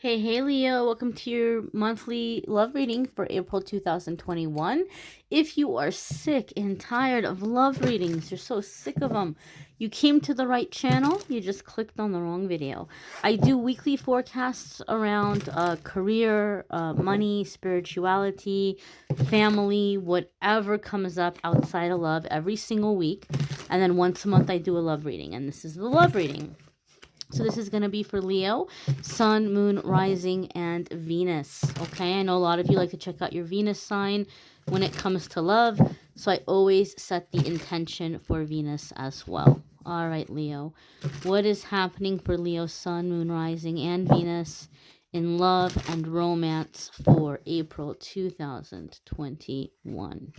Hey Leo, welcome to your monthly love reading for April 2021. If you are sick and tired of love readings, you're so sick of them, you came to the right channel, you just clicked on the wrong video. I do weekly forecasts around career, money, spirituality, family, whatever comes up outside of love every single week. And then once a month I do a love reading, and this is the love reading. So this is going to be for Leo, Sun, Moon, Rising, and Venus. Okay, I know a lot of you like to check out your Venus sign when it comes to love. So I always set the intention for Venus as well. All right, Leo. What is happening for Leo, Sun, Moon, Rising, and Venus in love and romance for April 2021?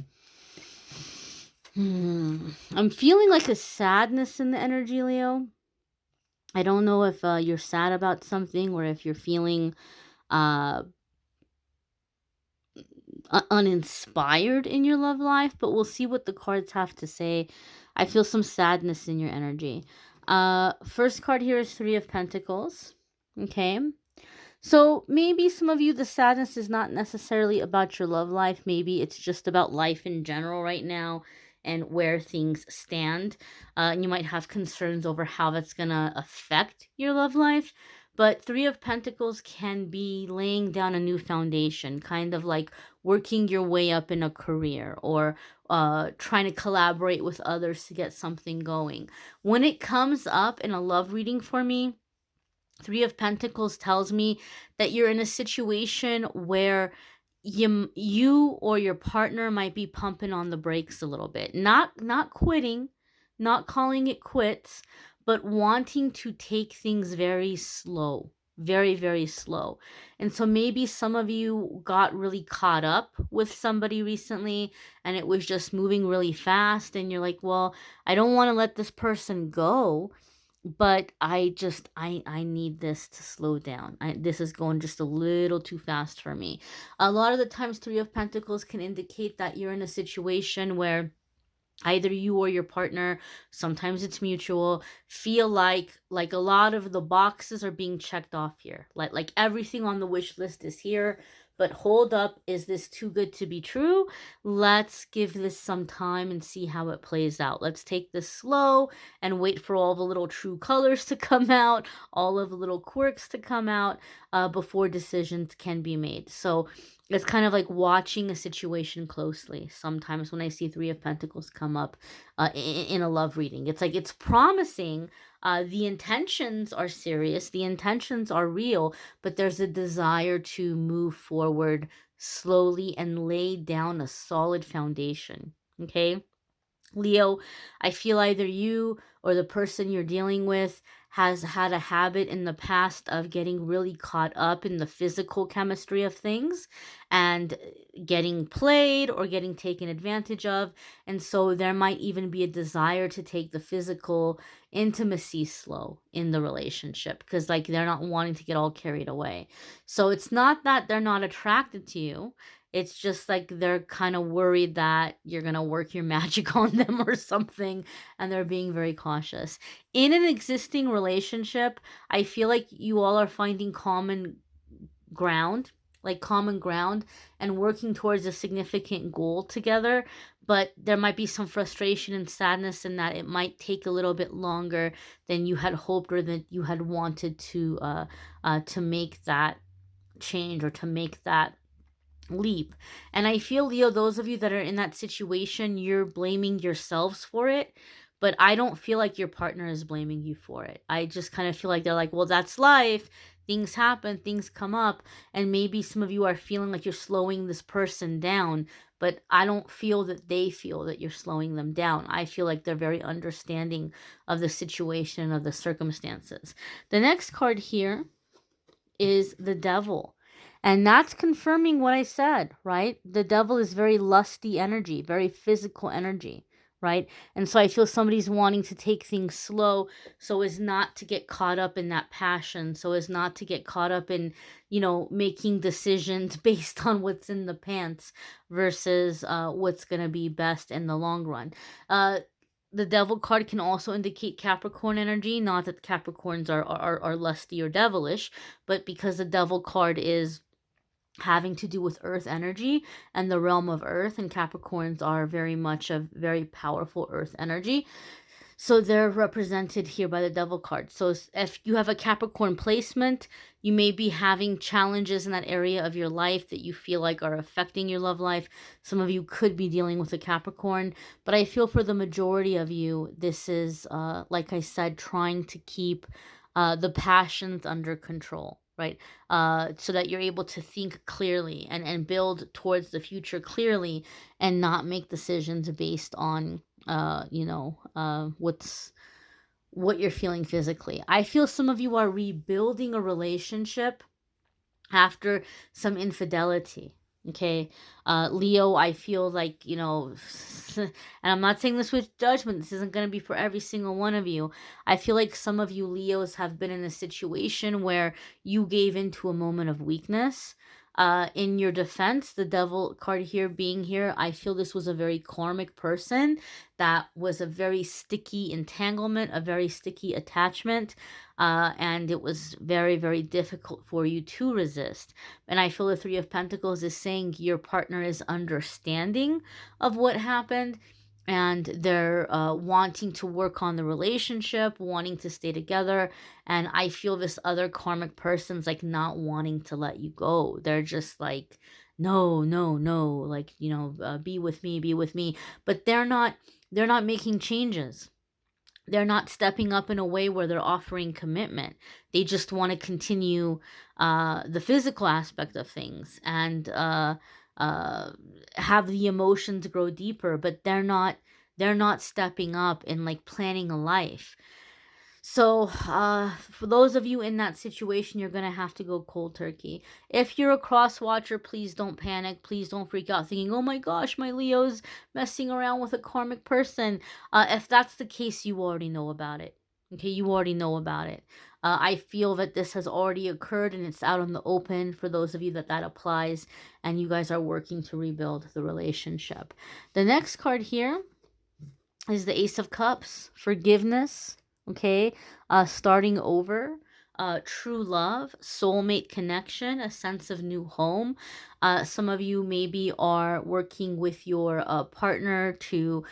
I'm feeling like a sadness in the energy, Leo. I don't know if you're sad about something or if you're feeling uh, uninspired in your love life, but we'll see what the cards have to say. I feel some sadness in your energy. First card here is Three of Pentacles. Okay. So maybe some of you, the sadness is not necessarily about your love life. Maybe it's just about life in general right now and where things stand. And you might have concerns over how that's going to affect your love life. But Three of Pentacles can be laying down a new foundation, kind of like working your way up in a career or trying to collaborate with others to get something going. When it comes up in a love reading for me, Three of Pentacles tells me that you're in a situation where you or your partner might be pumping on the brakes a little bit. Not quitting, not calling it quits, but wanting to take things very slow. Very, very slow. And so maybe some of you got really caught up with somebody recently and it was just moving really fast and you're like, well, I don't want to let this person go, but I need this to slow down. This is going just a little too fast for me. A lot of the times Three of Pentacles can indicate that you're in a situation where either you or your partner, sometimes it's mutual, feel like a lot of the boxes are being checked off here, like everything on the wish list is here, but hold up, is this too good to be true? Let's give this some time and see how it plays out. Let's take this slow and wait for all the little true colors to come out, all of the little quirks to come out, before decisions can be made. So it's kind of like watching a situation closely. Sometimes when I see Three of Pentacles come up in a love reading, it's like it's promising. The intentions are serious, the intentions are real, but there's a desire to move forward slowly and lay down a solid foundation. Okay. Leo, I feel either you or the person you're dealing with has had a habit in the past of getting really caught up in the physical chemistry of things and getting played or getting taken advantage of. And so there might even be a desire to take the physical intimacy slow in the relationship because, like, they're not wanting to get all carried away. So it's not that they're not attracted to you. It's just like they're kind of worried that you're going to work your magic on them or something, and they're being very cautious. In an existing relationship, I feel like you all are finding ground, common ground, and working towards a significant goal together. But there might be some frustration and sadness in that it might take a little bit longer than you had hoped or that you had wanted to make that change or to make that leap. And I feel, Leo, those of you that are in that situation, you're blaming yourselves for it, but I don't feel like your partner is blaming you for it. I just kind of feel like they're like, well, that's life, things happen, things come up, and maybe some of you are feeling like you're slowing this person down, but I don't feel that they feel that you're slowing them down. I feel like they're very understanding of the situation, of the circumstances. The next card here is the Devil. And that's confirming what I said, right? The Devil is very lusty energy, very physical energy, right? And so I feel somebody's wanting to take things slow so as not to get caught up in that passion, so as not to get caught up in, making decisions based on what's in the pants versus what's going to be best in the long run. The Devil card can also indicate Capricorn energy. Not that Capricorns are lusty or devilish, but because the Devil card is having to do with earth energy and the realm of earth, and Capricorns are very much a very powerful earth energy, so they're represented here by the Devil card. So if you have a Capricorn placement, you may be having challenges in that area of your life that you feel like are affecting your love life. Some of you could be dealing with a Capricorn, but I feel for the majority of you, this is, like I said, trying to keep the passions under control. Right, so that you're able to think clearly and build towards the future clearly, and not make decisions based on what you're feeling physically. I feel some of you are rebuilding a relationship after some infidelity. Okay, Leo, I feel like, and I'm not saying this with judgment, this isn't going to be for every single one of you. I feel like some of you Leos have been in a situation where you gave into a moment of weakness. In your defense, the Devil card here being here, I feel this was a very karmic person that was a very sticky entanglement, a very sticky attachment, and it was very, very difficult for you to resist. And I feel the Three of Pentacles is saying your partner is understanding of what happened, and they're wanting to work on the relationship, wanting to stay together. And I feel this other karmic person's like not wanting to let you go. They're just like, no, no, no, like, be with me, be with me. But they're not making changes. They're not stepping up in a way where they're offering commitment. They just want to continue the physical aspect of things, and have the emotions grow deeper, but they're not stepping up and like planning a life. So, for those of you in that situation, you're going to have to go cold turkey. If you're a cross watcher, please don't panic. Please don't freak out thinking, oh my gosh, my Leo's messing around with a karmic person. If that's the case, you already know about it. Okay, you already know about it. I feel that this has already occurred and it's out in the open for those of you that applies, and you guys are working to rebuild the relationship. The next card here is the Ace of Cups, forgiveness, okay, starting over, true love, soulmate connection, a sense of new home. Some of you maybe are working with your partner to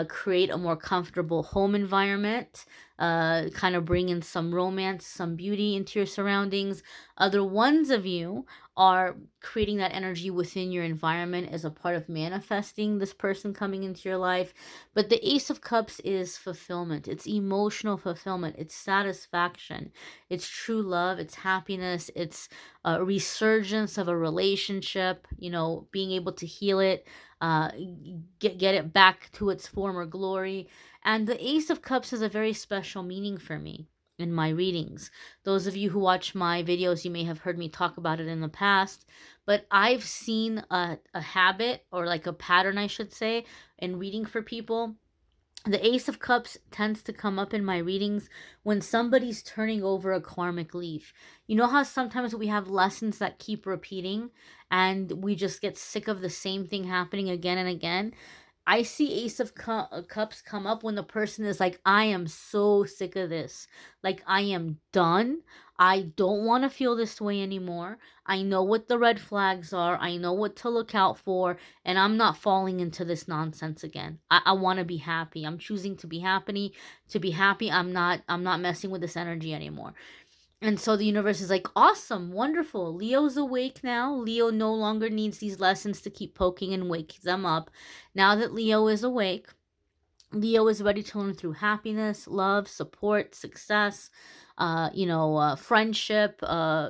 create a more comfortable home environment, kind of bring in some romance, some beauty into your surroundings. Other ones of you are creating that energy within your environment as a part of manifesting this person coming into your life. But the Ace of Cups is fulfillment. It's emotional fulfillment. It's satisfaction. It's true love. It's happiness. It's a resurgence of a relationship, being able to heal it, get it back to its former glory. And the Ace of Cups has a very special meaning for me in my readings. Those of you who watch my videos, you may have heard me talk about it in the past, but I've seen a habit, or like a pattern, I should say, in reading for people. The Ace of Cups tends to come up in my readings when somebody's turning over a karmic leaf. You know how sometimes we have lessons that keep repeating and we just get sick of the same thing happening again and again? I see Ace of Cups come up when the person is like, I am so sick of this. Like, I am done. I don't want to feel this way anymore. I know what the red flags are. I know what to look out for. And I'm not falling into this nonsense again. I want to be happy. I'm choosing to be happy. To be happy, I'm not messing with this energy anymore. And so the universe is like, awesome, wonderful. Leo's awake now. Leo no longer needs these lessons to keep poking and wake them up. Now that Leo is awake, Leo is ready to learn through happiness, love, support, success, friendship,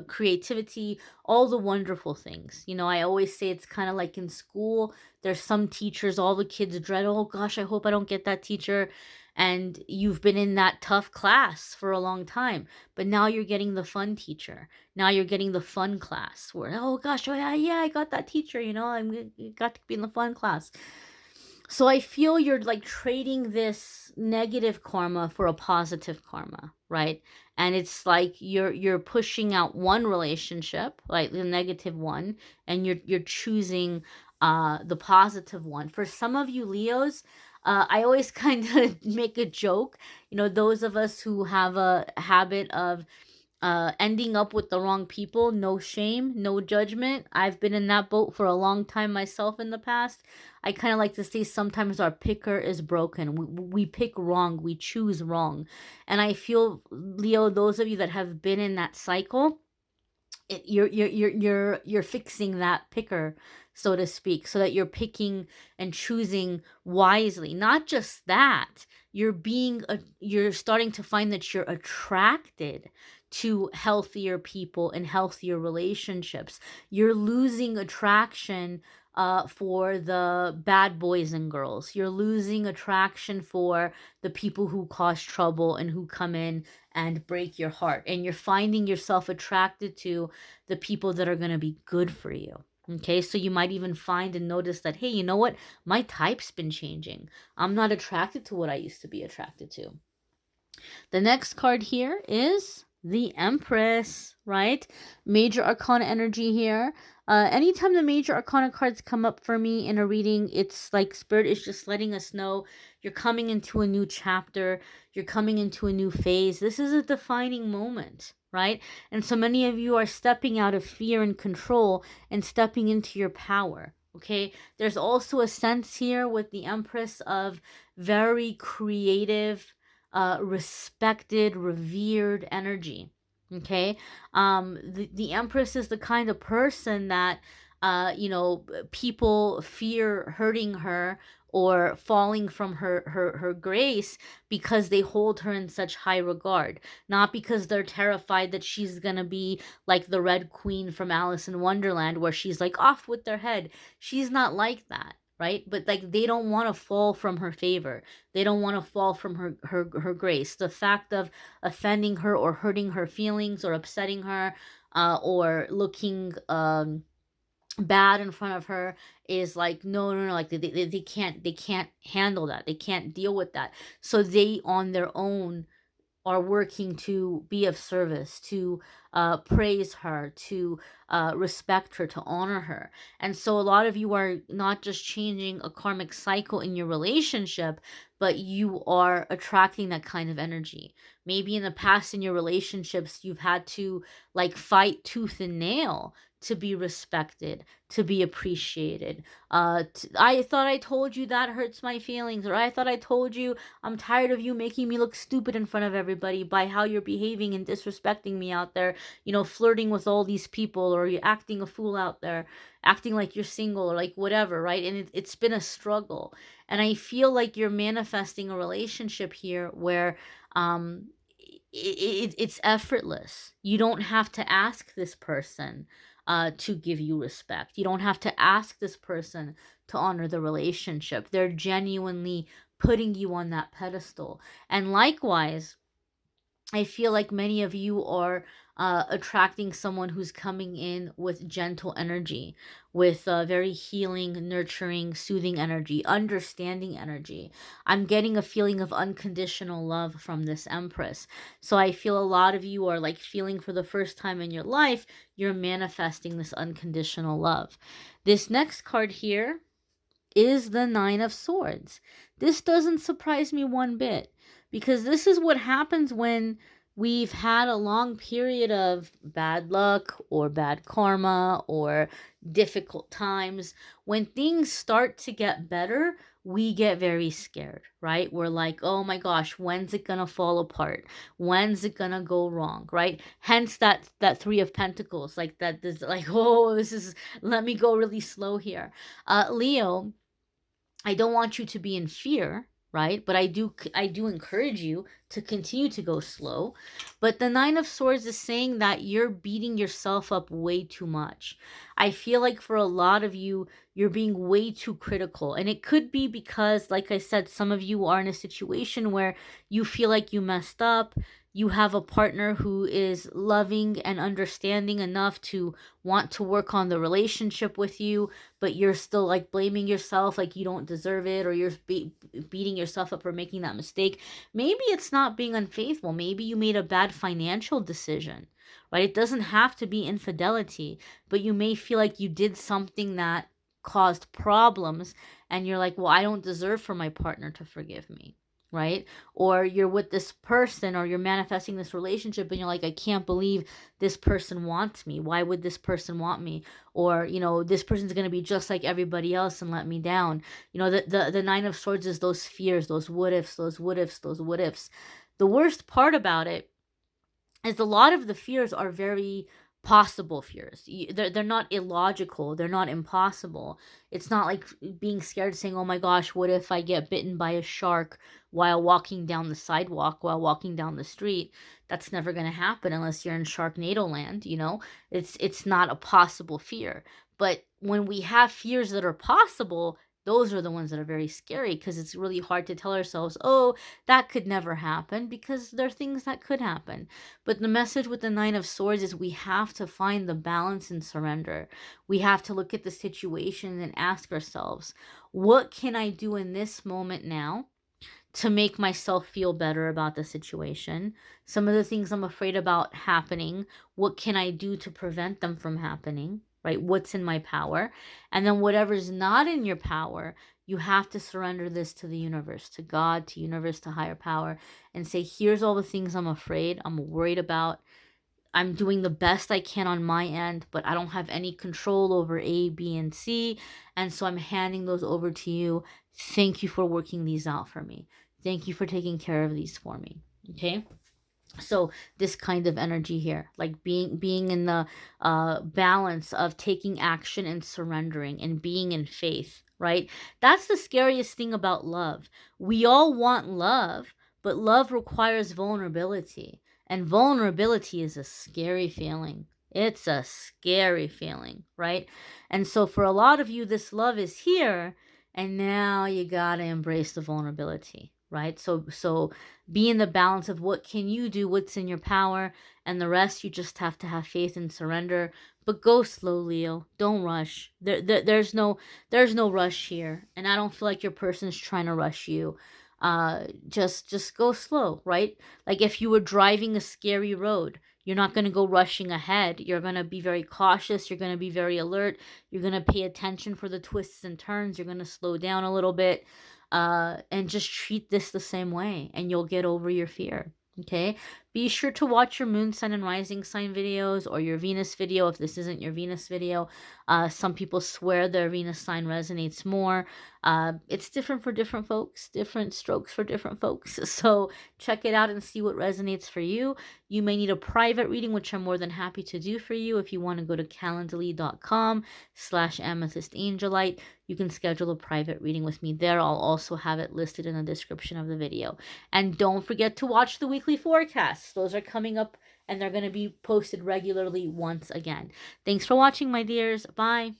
creativity, all the wonderful things. I always say it's kind of like in school. There's some teachers all the kids dread. Oh gosh, I hope I don't get that teacher. And you've been in that tough class for a long time, but now you're getting the fun teacher. Now you're getting the fun class where, oh gosh, oh yeah, I got that teacher. I got to be in the fun class. So I feel you're like trading this negative karma for a positive karma, right? And it's like you're pushing out one relationship, like the negative one, and you're choosing the positive one. For some of you Leos, I always kind of make a joke, those of us who have a habit of ending up with the wrong people, no shame, no judgment. I've been in that boat for a long time myself in the past. I kind of like to say sometimes our picker is broken. We pick wrong, we choose wrong. And I feel, Leo, those of you that have been in that cycle, you're fixing that picker, so to speak, so that you're picking and choosing wisely. Not just that, you're starting to find that you're attracted to healthier people and healthier relationships. You're losing attraction for the bad boys and girls. You're losing attraction for the people who cause trouble and who come in and break your heart. And you're finding yourself attracted to the people that are going to be good for you. Okay, so you might even find and notice that, hey, you know what? My type's been changing. I'm not attracted to what I used to be attracted to. The next card here is the Empress, right? Major Arcana energy here. Anytime the Major Arcana cards come up for me in a reading, it's like Spirit is just letting us know you're coming into a new chapter. You're coming into a new phase. This is a defining moment, right? And so many of you are stepping out of fear and control and stepping into your power. Okay, there's also a sense here with the Empress of very creative, respected, revered energy. Okay, the Empress is the kind of person that people fear hurting her or falling from her grace because they hold her in such high regard, not because they're terrified that she's gonna be like the Red Queen from Alice in Wonderland, where she's like off with their head. She's not like that, right? But like they don't want to fall from her favor. They don't want to fall from her grace. The fact of offending her or hurting her feelings or upsetting her, or looking bad in front of her is like no, like they can't handle that. They can't deal with that. So they on their own are working to be of service, to praise her, to respect her, to honor her. And so a lot of you are not just changing a karmic cycle in your relationship, but you are attracting that kind of energy. Maybe in the past in your relationships, you've had to like fight tooth and nail to be respected, to be appreciated. I thought I told you that hurts my feelings, or I thought I told you I'm tired of you making me look stupid in front of everybody by how you're behaving and disrespecting me out there, flirting with all these people, or you're acting a fool out there, acting like you're single, or like whatever, right? And it's been a struggle. And I feel like you're manifesting a relationship here where it's effortless. You don't have to ask this person to give you respect. You don't have to ask this person to honor the relationship. They're genuinely putting you on that pedestal. And likewise, I feel like many of you are attracting someone who's coming in with gentle energy, with very healing, nurturing, soothing energy, understanding energy. I'm getting a feeling of unconditional love from this Empress. So I feel a lot of you are like feeling for the first time in your life, you're manifesting this unconditional love. This next card here is the Nine of Swords. This doesn't surprise me one bit, because this is what happens when we've had a long period of bad luck or bad karma or difficult times. When things start to get better, we get very scared, right? We're like, oh my gosh, when's it gonna fall apart? When's it gonna go wrong, right? Hence that Three of Pentacles, like that. This like, oh, this is, let me go really slow here. Leo, I don't want you to be in fear, right? But I do encourage you to continue to go slow. But the Nine of Swords is saying that you're beating yourself up way too much. I feel like for a lot of you, you're being way too critical. And it could be because, like I said, some of you are in a situation where you feel like you messed up. You have a partner who is loving and understanding enough to want to work on the relationship with you, but you're still like blaming yourself like you don't deserve it, or you're beating yourself up for making that mistake. Maybe it's not being unfaithful. Maybe you made a bad financial decision, right? It doesn't have to be infidelity, but you may feel like you did something that caused problems, and you're like, well, I don't deserve for my partner to forgive me, right? Or you're with this person, or you're manifesting this relationship, and you're like, I can't believe this person wants me. Why would this person want me? Or, this person's going to be just like everybody else and let me down. The Nine of Swords is those fears, those what ifs, those what ifs, those what ifs. The worst part about it is a lot of the fears are very possible fears. They're not illogical. They're not impossible. It's not like being scared, saying, oh my gosh, what if I get bitten by a shark while walking down the sidewalk, while walking down the street? That's never going to happen unless you're in Sharknado land. It's not a possible fear. But when we have fears that are possible, those are the ones that are very scary, because it's really hard to tell ourselves, oh, that could never happen, because there are things that could happen. But the message with the Nine of Swords is we have to find the balance and surrender. We have to look at the situation and ask ourselves, what can I do in this moment now to make myself feel better about the situation? Some of the things I'm afraid about happening, what can I do to prevent them from happening? Right? What's in my power? And then whatever's not in your power, you have to surrender this to the universe, to God, to universe, to higher power, and say, here's all the things I'm afraid, I'm worried about. I'm doing the best I can on my end, but I don't have any control over A, B, and C. And so I'm handing those over to you. Thank you for working these out for me. Thank you for taking care of these for me. Okay? So this kind of energy here, like being in the balance of taking action and surrendering and being in faith, right? That's the scariest thing about love. We all want love, but love requires vulnerability, and vulnerability is a scary feeling. It's a scary feeling, right? And so for a lot of you, this love is here, and now you gotta embrace the vulnerability, right? So be in the balance of what can you do, what's in your power, and the rest you just have to have faith and surrender. But go slow, Leo. Don't rush. There's no rush here, and I don't feel like your person's trying to rush you. Just go slow, right? Like if you were driving a scary road, you're not going to go rushing ahead. You're going to be very cautious. You're going to be very alert. You're going to pay attention for the twists and turns. You're going to slow down a little bit, and just treat this the same way, and you'll get over your fear. Okay, be sure to watch your moon, sun, and rising sign videos, or your Venus video if this isn't your Venus video. Some people swear their Venus sign resonates more. It's different for different folks, different strokes for different folks. So check it out and see what resonates for you. You may need a private reading, which I'm more than happy to do for you. If you want to go to calendly.com/amethystangelite, you can schedule a private reading with me there. I'll also have it listed in the description of the video. And don't forget to watch the weekly forecasts. Those are coming up, and they're going to be posted regularly once again. Thanks for watching, my dears. Bye.